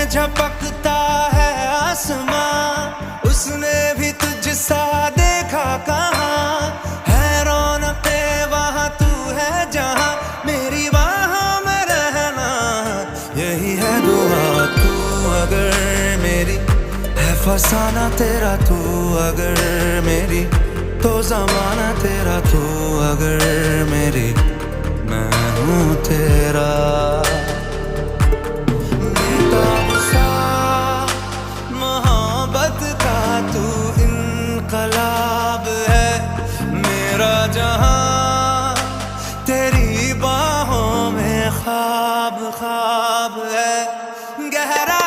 झपकता है आसमां, उसने भी तुझसा देखा कहाँ। है रौनके वहाँ तू है जहाँ, मेरी बाहों में रहना यही है दुआ। तू अगर मेरी है फसाना तेरा, तू अगर मेरी तो ज़माना तेरा, तू अगर मेरी मैं हूँ तेरा। बेताब सा मोहब्बत का तू इनकलाब है, मेरा जहां तेरी बाहों में ख्वाब ख्वाब है। गहरा